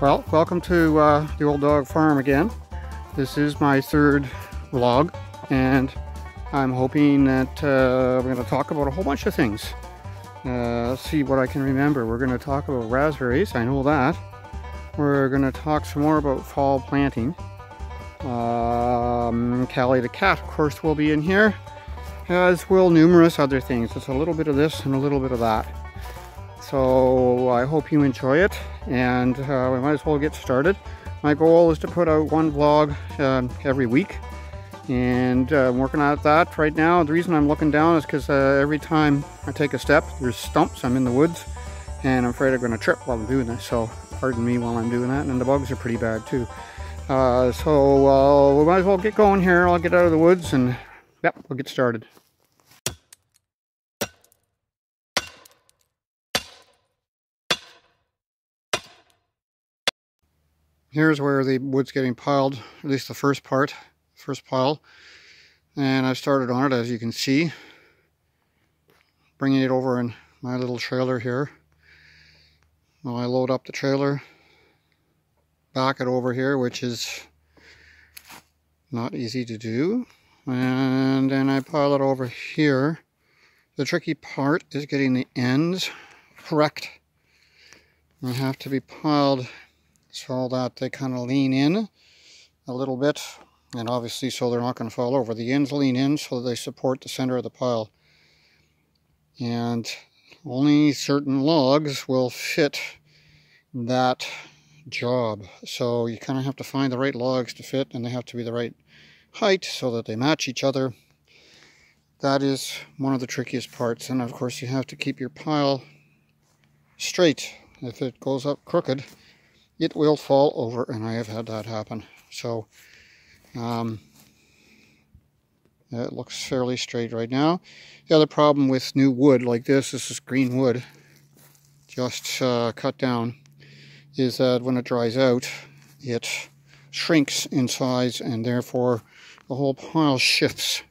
Well, welcome to the Old Dog Farm again. This is my third vlog, and I'm hoping that we're going to talk about a whole bunch of things. See what I can remember. We're going to talk about raspberries, I know that. We're going to talk some more about fall planting. Callie the cat, of course, will be in here, as will numerous other things. It's a little bit of this and a little bit of that. So I hope you enjoy it, and we might as well get started. My goal is to put out one vlog every week, and I'm working at that right now. The reason I'm looking down is because every time I take a step, there's stumps. I'm in the woods, and I'm afraid I'm going to trip while I'm doing this, so pardon me while I'm doing that. And the bugs are pretty bad too. So we might as well get going here. I'll get out of the woods, and yep, we'll get started. Here's where the wood's getting piled, at least the first pile. And I've started on it, as you can see. Bringing it over in my little trailer here. Now I load up the trailer, back it over here, which is not easy to do. And then I pile it over here. The tricky part is getting the ends correct. They have to be piled so that they kind of lean in a little bit, and obviously so they're not going to fall over. The ends lean in so they support the center of the pile, and only certain logs will fit that job. So you kind of have to find the right logs to fit, and they have to be the right height so that they match each other. That is one of the trickiest parts, and of course you have to keep your pile straight. If it goes up crooked, it will fall over, and I have had that happen. So it looks fairly straight right now. The other problem with new wood like this is green wood, just cut down, is that when it dries out, it shrinks in size, and therefore the whole pile shifts.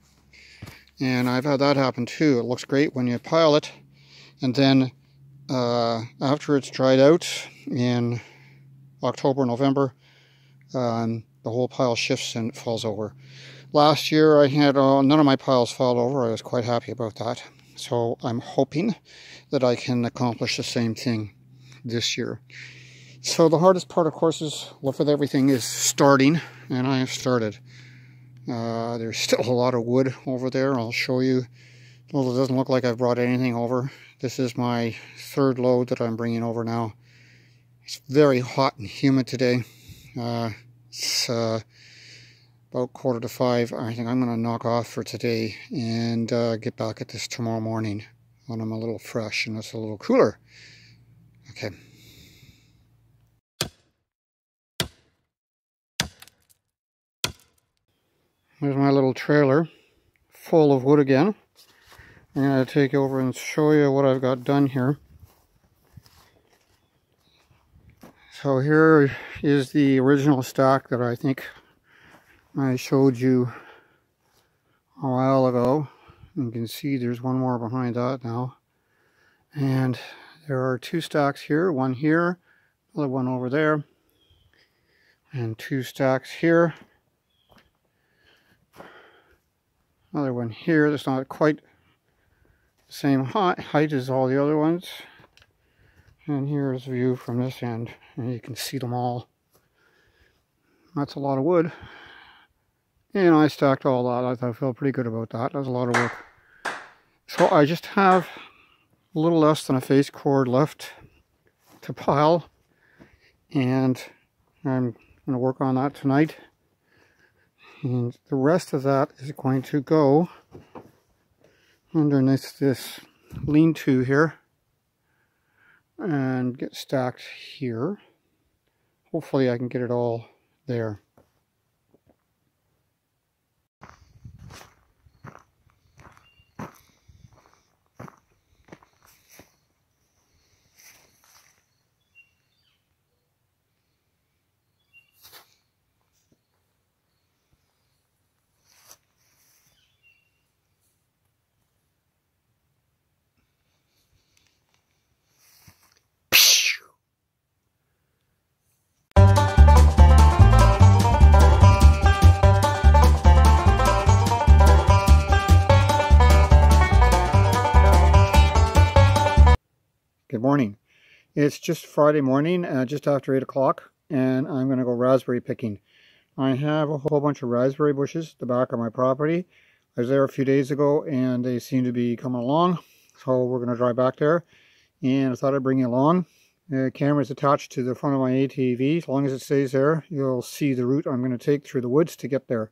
And I've had that happen too. It looks great when you pile it, and then after it's dried out in October, November, the whole pile shifts and it falls over. Last year I had none of my piles fall over. I was quite happy about that. So I'm hoping that I can accomplish the same thing this year. So the hardest part, of course, is with everything is starting, and I have started. There's still a lot of wood over there. I'll show you. Well, it doesn't look like I've brought anything over. This is my third load that I'm bringing over now. It's very hot and humid today. It's about 4:45. I think I'm going to knock off for today and get back at this tomorrow morning when I'm a little fresh and it's a little cooler. Okay. There's my little trailer full of wood again. I'm going to take over and show you what I've got done here. So here is the original stack that I think I showed you a while ago. You can see there's one more behind that now. And there are two stacks here, one here, another one over there, and two stacks here. Another one here that's not quite the same height as all the other ones. And here's a view from this end, and you can see them all. That's a lot of wood. And I stacked all that. I feel pretty good about that. That was a lot of work. So I just have a little less than a face cord left to pile, and I'm going to work on that tonight. And the rest of that is going to go underneath this lean-to here and get stacked here. Hopefully I can get it all there. morning. It's just Friday morning, just after 8 o'clock, and I'm going to go raspberry picking. I have a whole bunch of raspberry bushes at the back of my property. I was there a few days ago and they seem to be coming along, so we're going to drive back there, and I thought I'd bring you along. The camera is attached to the front of my ATV. As long as it stays there, you'll see the route I'm going to take through the woods to get there.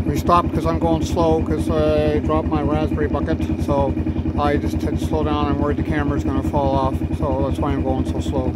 We stopped because I'm going slow because I dropped my raspberry bucket, so I just had to slow down. I'm worried the camera's going to fall off, so that's why I'm going so slow.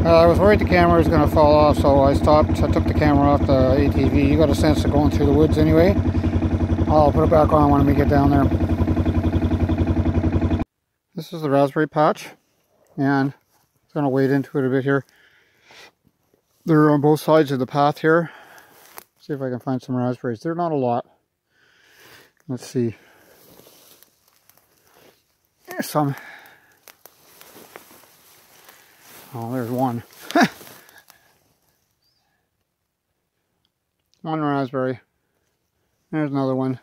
I was worried the camera was going to fall off, so I stopped. I took the camera off the ATV. You got a sense of going through the woods anyway. I'll put it back on when we get down there. This is the raspberry patch, and I'm going to wade into it a bit here. They're on both sides of the path here. See if I can find some raspberries. They're not a lot. Let's see. There's some. Oh, there's one. One raspberry. There's another one.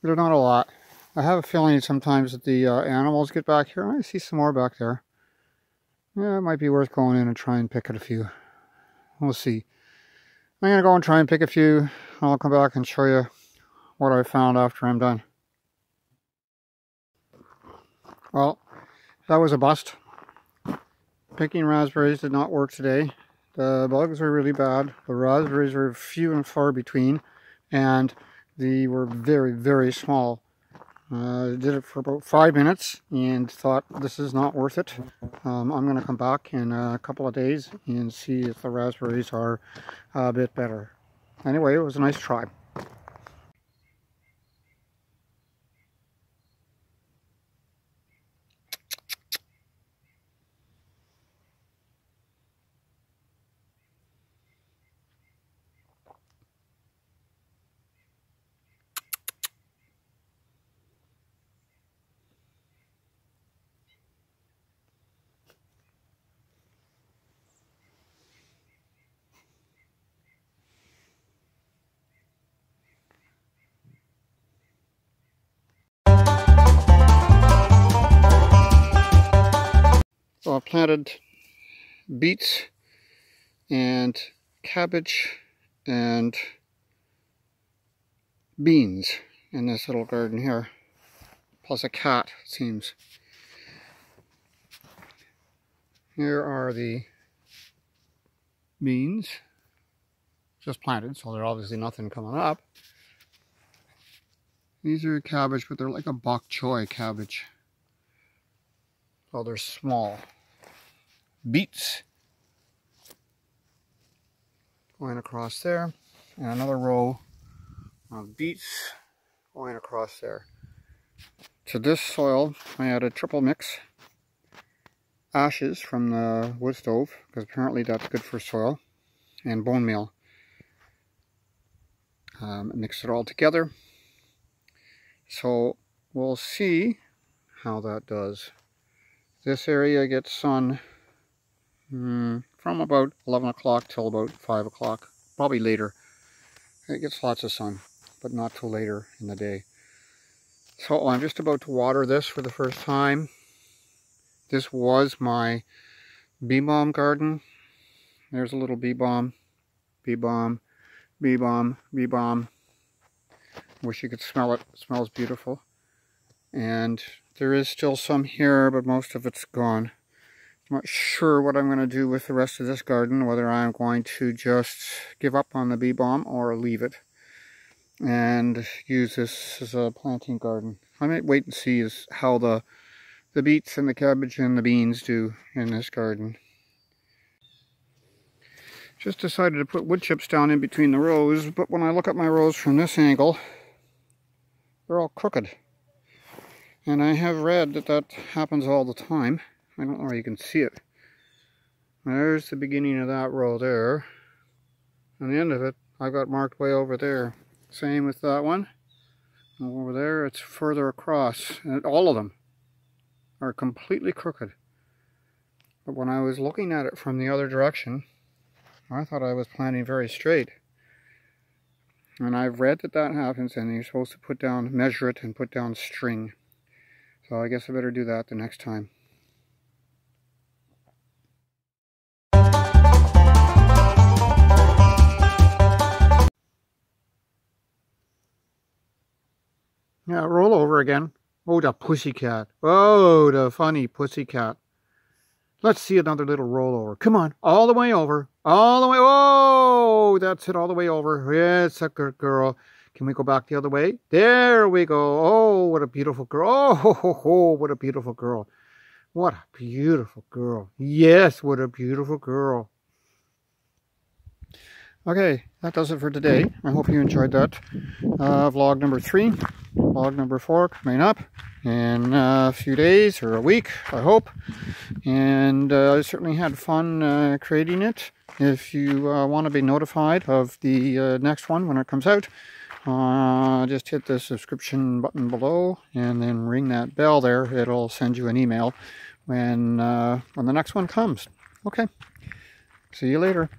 There's not a lot. I have a feeling sometimes that the animals get back here. I see some more back there. Yeah, it might be worth going in and try and pick at a few. We'll see. I'm going to go and try and pick a few. I'll come back and show you what I found after I'm done. Well, that was a bust. Picking raspberries did not work today. The bugs were really bad. The raspberries were few and far between, and they were very, very small. I did it for about 5 minutes and thought this is not worth it. I'm going to come back in a couple of days and see if the raspberries are a bit better. Anyway, it was a nice try. So I planted beets and cabbage and beans in this little garden here, plus a cat, it seems. Here are the beans, just planted, so there's obviously nothing coming up. These are cabbage, but they're like a bok choy cabbage. Well, they're small. Beets going across there, and another row of beets going across there. To this soil, I added triple mix ashes from the wood stove, because apparently that's good for soil, and bone meal. Mix it all together. So we'll see how that does. This area gets sun from about 11 o'clock till about 5 o'clock, probably later. It gets lots of sun, but not till later in the day. So I'm just about to water this for the first time. This was my bee balm garden. There's a little bee balm, bee balm, bee balm, bee balm. Wish you could smell it. It smells beautiful. And there is still some here, but most of it's gone. I'm not sure what I'm going to do with the rest of this garden, whether I'm going to just give up on the bee balm or leave it and use this as a planting garden. I might wait and see how the beets and the cabbage and the beans do in this garden. Just decided to put wood chips down in between the rows, but when I look at my rows from this angle, they're all crooked. And I have read that that happens all the time. I don't know where you can see it. There's the beginning of that row there. And the end of it, I've got marked way over there. Same with that one. Over there, it's further across. And all of them are completely crooked. But when I was looking at it from the other direction, I thought I was planting very straight. And I've read that that happens, and you're supposed to put down, measure it, and put down string. So I guess I better do that the next time. Yeah, roll over again. Oh, the pussycat. Oh, the funny pussycat. Let's see another little rollover. Come on, all the way over. All the way. Oh, that's it, all the way over. Yes, a good girl. Can we go back the other way? There we go. Oh, what a beautiful girl. Oh, ho, ho, ho, what a beautiful girl. What a beautiful girl. Yes, what a beautiful girl. Okay, that does it for today. I hope you enjoyed that. Vlog number 3. Vlog number 4 coming up in a few days or a week, I hope. And I certainly had fun creating it. If you want to be notified of the next one when it comes out, just hit the subscription button below and then ring that bell there. It'll send you an email when the next one comes. Okay, see you later.